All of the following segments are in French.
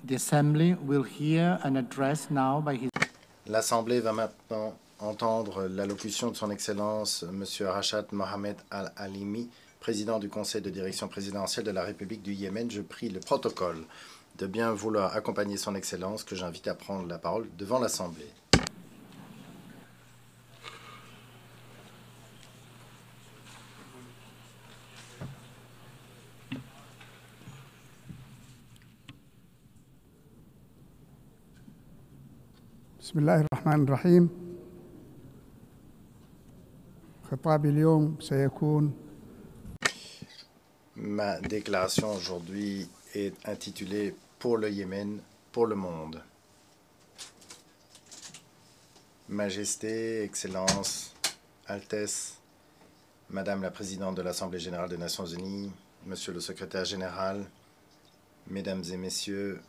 L'Assemblée va maintenant entendre l'allocution de son Excellence M. Arshad Mohamed Al-Halimi, président du Conseil de direction présidentielle de la République du Yémen. Je prie le protocole de bien vouloir accompagner son Excellence, que j'invite à prendre la parole devant l'Assemblée. بسم الله الرحمن الرحيم. خطابي اليوم سيكون Ma déclaration aujourd'hui est intitulée « Pour le Yémen, pour le monde ». Majesté, Excellence, Altesse, Madame la Présidente de l'Assemblée générale des Nations unies, Monsieur le Secrétaire général, Mesdames et Messieurs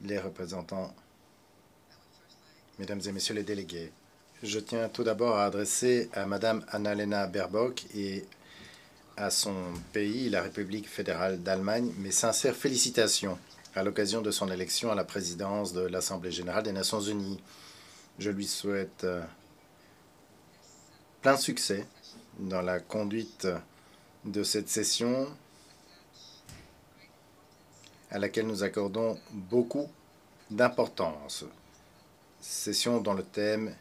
les représentants, Mesdames et Messieurs les délégués, je tiens tout d'abord à adresser à Madame Annalena Baerbock et à son pays, la République fédérale d'Allemagne, mes sincères félicitations à l'occasion de son élection à la présidence de l'Assemblée générale des Nations unies. Je lui souhaite plein succès dans la conduite de cette session à laquelle nous accordons beaucoup d'importance. Session dont le thème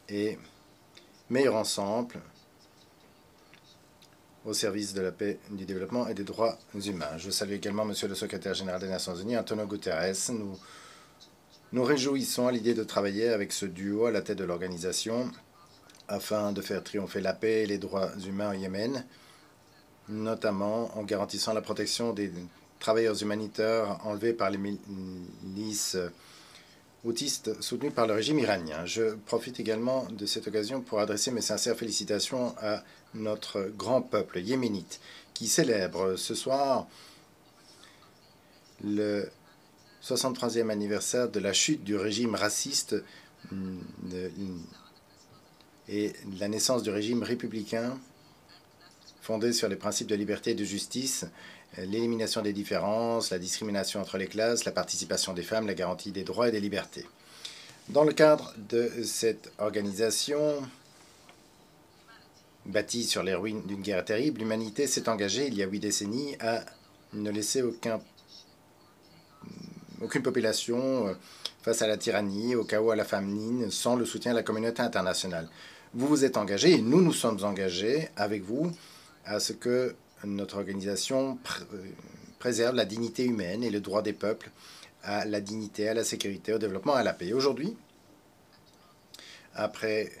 est « Meilleur ensemble au service de la paix, du développement et des droits humains ». Je salue également Monsieur le Secrétaire général des Nations unies, Antonio Guterres. Nous réjouissons à l'idée de travailler avec ce duo à la tête de l'organisation afin de faire triompher la paix et les droits humains au Yémen, notamment en garantissant la protection des travailleurs humanitaires enlevés par les milices houthiste soutenu par le régime iranien. Je profite également de cette occasion pour adresser mes sincères félicitations à notre grand peuple yéménite qui célèbre ce soir le 63e anniversaire de la chute du régime raciste et de la naissance du régime républicain fondé sur les principes de liberté et de justice, l'élimination des différences, la discrimination entre les classes, la participation des femmes, la garantie des droits et des libertés. Dans le cadre de cette organisation, bâtie sur les ruines d'une guerre terrible, l'humanité s'est engagée il y a 8 décennies à ne laisser aucune population face à la tyrannie, au chaos, à la famine, sans le soutien de la communauté internationale. Vous vous êtes engagés, et nous nous sommes engagés avec vous à ce que notre organisation préserve la dignité humaine et le droit des peuples à la dignité, à la sécurité, au développement, à la paix. Aujourd'hui, après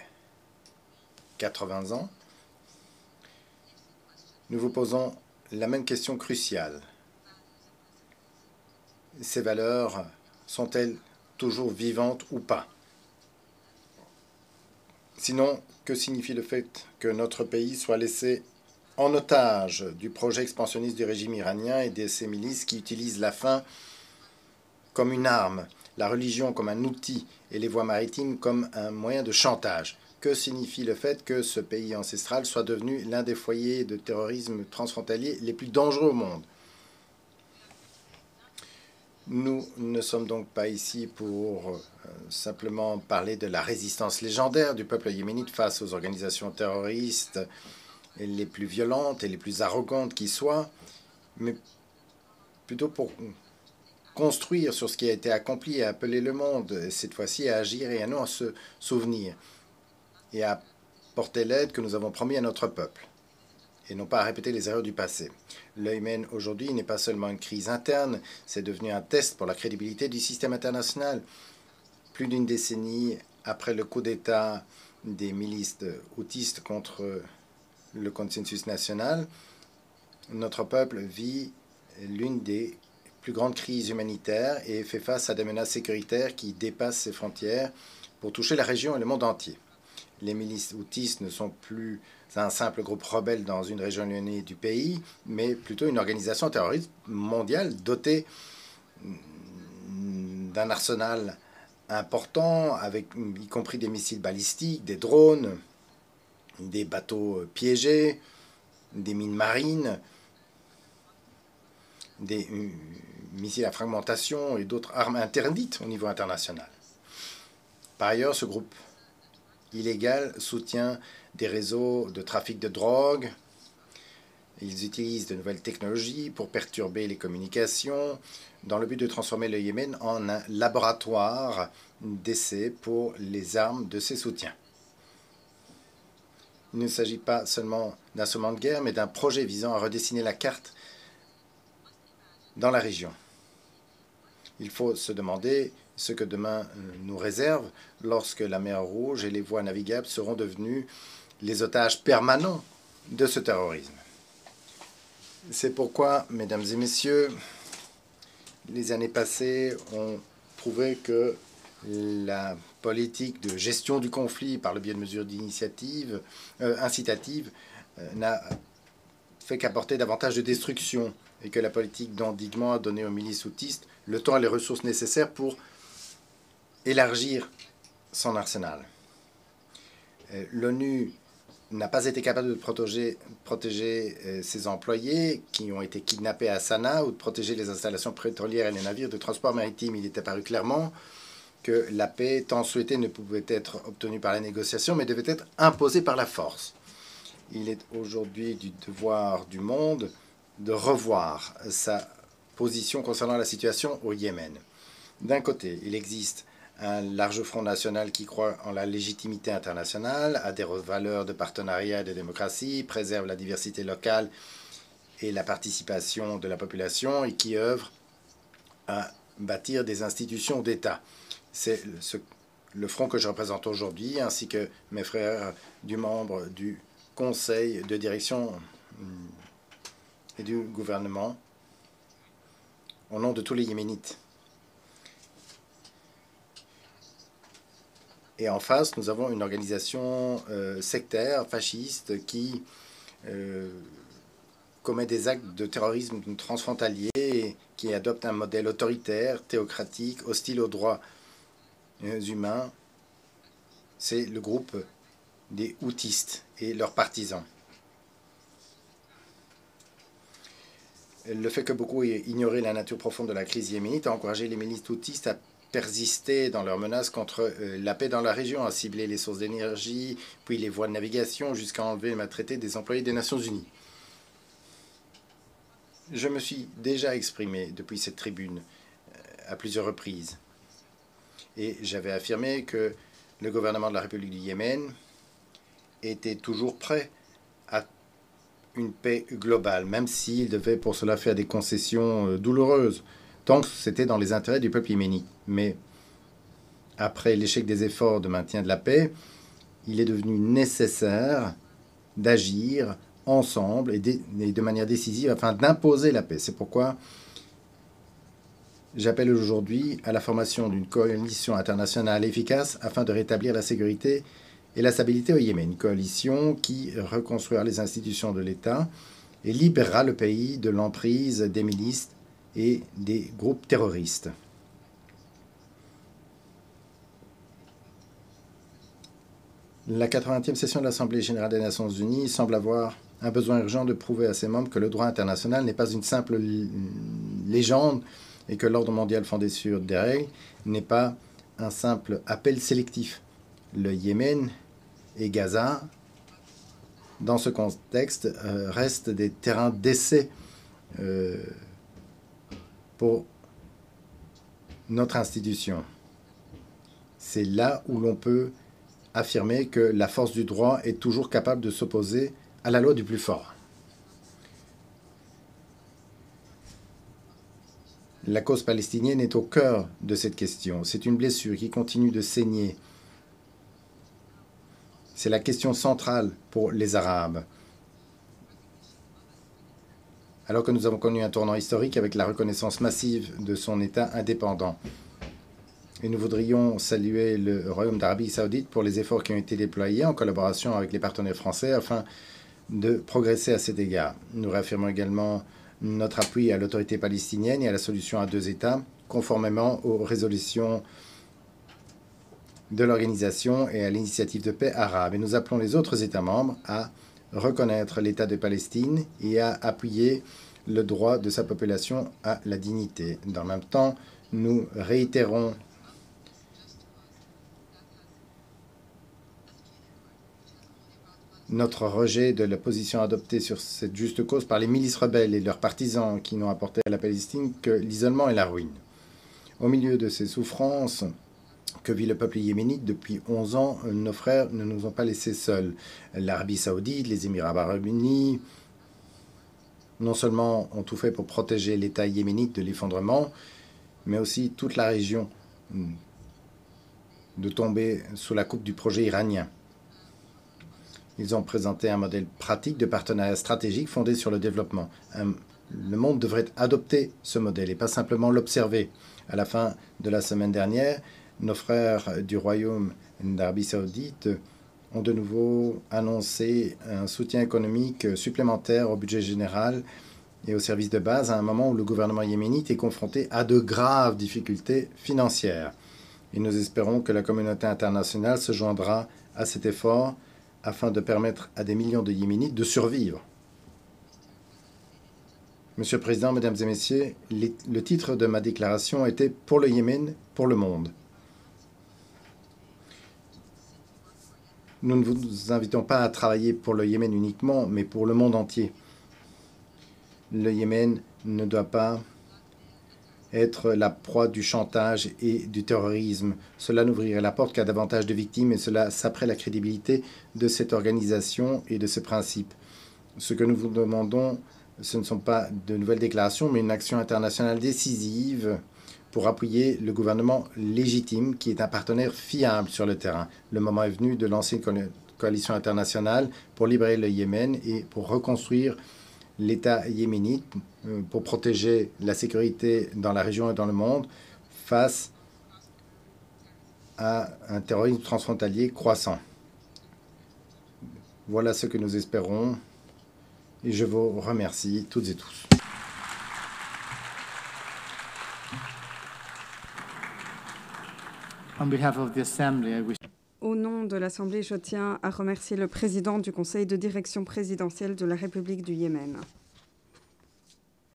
80 ans, nous vous posons la même question cruciale. Ces valeurs sont-elles toujours vivantes ou pas? Sinon, que signifie le fait que notre pays soit laissé en otage du projet expansionniste du régime iranien et de ses milices qui utilisent la faim comme une arme, la religion comme un outil et les voies maritimes comme un moyen de chantage? Que signifie le fait que ce pays ancestral soit devenu l'un des foyers de terrorisme transfrontalier les plus dangereux au monde? Nous ne sommes donc pas ici pour simplement parler de la résistance légendaire du peuple yéménite face aux organisations terroristes les plus violentes et les plus arrogantes qui soient, mais plutôt pour construire sur ce qui a été accompli et appeler le monde, cette fois-ci, à agir et à nous en se souvenir et à porter l'aide que nous avons promis à notre peuple, et non pas à répéter les erreurs du passé. Le Yémen, aujourd'hui, n'est pas seulement une crise interne, c'est devenu un test pour la crédibilité du système international. Plus d'une décennie après le coup d'État des milices houthistes contre le consensus national, notre peuple vit l'une des plus grandes crises humanitaires et fait face à des menaces sécuritaires qui dépassent ses frontières pour toucher la région et le monde entier. Les milices houthistes ne sont plus un simple groupe rebelle dans une région éloignée du pays, mais plutôt une organisation terroriste mondiale dotée d'un arsenal important, avec y compris des missiles balistiques, des drones, des bateaux piégés, des mines marines, des missiles à fragmentation et d'autres armes interdites au niveau international. Par ailleurs, ce groupe illégal soutient des réseaux de trafic de drogue. Ils utilisent de nouvelles technologies pour perturber les communications dans le but de transformer le Yémen en un laboratoire d'essai pour les armes de ses soutiens. Il ne s'agit pas seulement d'un instrument de guerre, mais d'un projet visant à redessiner la carte dans la région. Il faut se demander ce que demain nous réserve lorsque la mer Rouge et les voies navigables seront devenus les otages permanents de ce terrorisme. C'est pourquoi, mesdames et messieurs, les années passées ont prouvé que la politique de gestion du conflit par le biais de mesures d'initiative incitatives n'a fait qu'apporter davantage de destruction et que la politique d'endiguement a donné aux milices houtistes le temps et les ressources nécessaires pour élargir son arsenal. L'ONU n'a pas été capable de protéger ses employés qui ont été kidnappés à Sanaa ou de protéger les installations pétrolières et les navires de transport maritime. Il est apparu clairement que la paix tant souhaitée ne pouvait être obtenue par la négociation, mais devait être imposée par la force. Il est aujourd'hui du devoir du monde de revoir sa position concernant la situation au Yémen. D'un côté, il existe un large front national qui croit en la légitimité internationale, adhère aux valeurs de partenariat et de démocratie, préserve la diversité locale et la participation de la population et qui œuvre à bâtir des institutions d'État. C'est le front que je représente aujourd'hui, ainsi que mes frères du membre du conseil de direction et du gouvernement, au nom de tous les Yéménites. Et en face, nous avons une organisation sectaire, fasciste, qui commet des actes de terrorisme transfrontalier et qui adopte un modèle autoritaire, théocratique, hostile aux droits humains. C'est le groupe des houtistes et leurs partisans. Le fait que beaucoup aient ignoré la nature profonde de la crise yéménite a encouragé les milices houtistes à persister dans leurs menaces contre la paix dans la région, à cibler les sources d'énergie, puis les voies de navigation, jusqu'à enlever et maltraiter des employés des Nations Unies. Je me suis déjà exprimé depuis cette tribune à plusieurs reprises, et j'avais affirmé que le gouvernement de la République du Yémen était toujours prêt à une paix globale, même s'il devait pour cela faire des concessions douloureuses, tant que c'était dans les intérêts du peuple yéménite. Mais après l'échec des efforts de maintien de la paix, il est devenu nécessaire d'agir ensemble et de manière décisive afin d'imposer la paix. C'est pourquoi j'appelle aujourd'hui à la formation d'une coalition internationale efficace afin de rétablir la sécurité et la stabilité au Yémen. Une coalition qui reconstruira les institutions de l'État et libérera le pays de l'emprise des milices et des groupes terroristes. La 80e session de l'Assemblée générale des Nations unies semble avoir un besoin urgent de prouver à ses membres que le droit international n'est pas une simple légende et que l'ordre mondial fondé sur des règles n'est pas un simple appel sélectif. Le Yémen et Gaza, dans ce contexte, restent des terrains d'essai pour notre institution. C'est là où l'on peut affirmer que la force du droit est toujours capable de s'opposer à la loi du plus fort. La cause palestinienne est au cœur de cette question. C'est une blessure qui continue de saigner. C'est la question centrale pour les Arabes. Alors que nous avons connu un tournant historique avec la reconnaissance massive de son État indépendant. Et nous voudrions saluer le Royaume d'Arabie saoudite pour les efforts qui ont été déployés en collaboration avec les partenaires français afin de progresser à cet égard. Nous réaffirmons également notre appui à l'autorité palestinienne et à la solution à deux États, conformément aux résolutions de l'organisation et à l'initiative de paix arabe. Et nous appelons les autres États membres à reconnaître l'État de Palestine et à appuyer le droit de sa population à la dignité. Dans le même temps, nous réitérons notre rejet de la position adoptée sur cette juste cause par les milices rebelles et leurs partisans qui n'ont apporté à la Palestine que l'isolement et la ruine. Au milieu de ces souffrances que vit le peuple yéménite depuis 11 ans, nos frères ne nous ont pas laissés seuls. L'Arabie saoudite, les Émirats arabes unis, non seulement ont tout fait pour protéger l'État yéménite de l'effondrement, mais aussi toute la région de tomber sous la coupe du projet iranien. Ils ont présenté un modèle pratique de partenariat stratégique fondé sur le développement. Le monde devrait adopter ce modèle et pas simplement l'observer. À la fin de la semaine dernière, nos frères du Royaume d'Arabie saoudite ont de nouveau annoncé un soutien économique supplémentaire au budget général et aux services de base à un moment où le gouvernement yéménite est confronté à de graves difficultés financières. Et nous espérons que la communauté internationale se joindra à cet effort afin de permettre à des millions de Yéménites de survivre. Monsieur le Président, Mesdames et Messieurs, le titre de ma déclaration était « Pour le Yémen, pour le monde ». Nous ne vous invitons pas à travailler pour le Yémen uniquement, mais pour le monde entier. Le Yémen ne doit pas être la proie du chantage et du terrorisme. Cela n'ouvrirait la porte qu'à davantage de victimes et cela saperait la crédibilité de cette organisation et de ses principes. Ce que nous vous demandons, ce ne sont pas de nouvelles déclarations, mais une action internationale décisive pour appuyer le gouvernement légitime qui est un partenaire fiable sur le terrain. Le moment est venu de lancer une coalition internationale pour libérer le Yémen et pour reconstruire l'État yéménite, pour protéger la sécurité dans la région et dans le monde face à un terrorisme transfrontalier croissant. Voilà ce que nous espérons et je vous remercie toutes et tous. Au nom de l'Assemblée, je tiens à remercier le président du Conseil de direction présidentielle de la République du Yémen.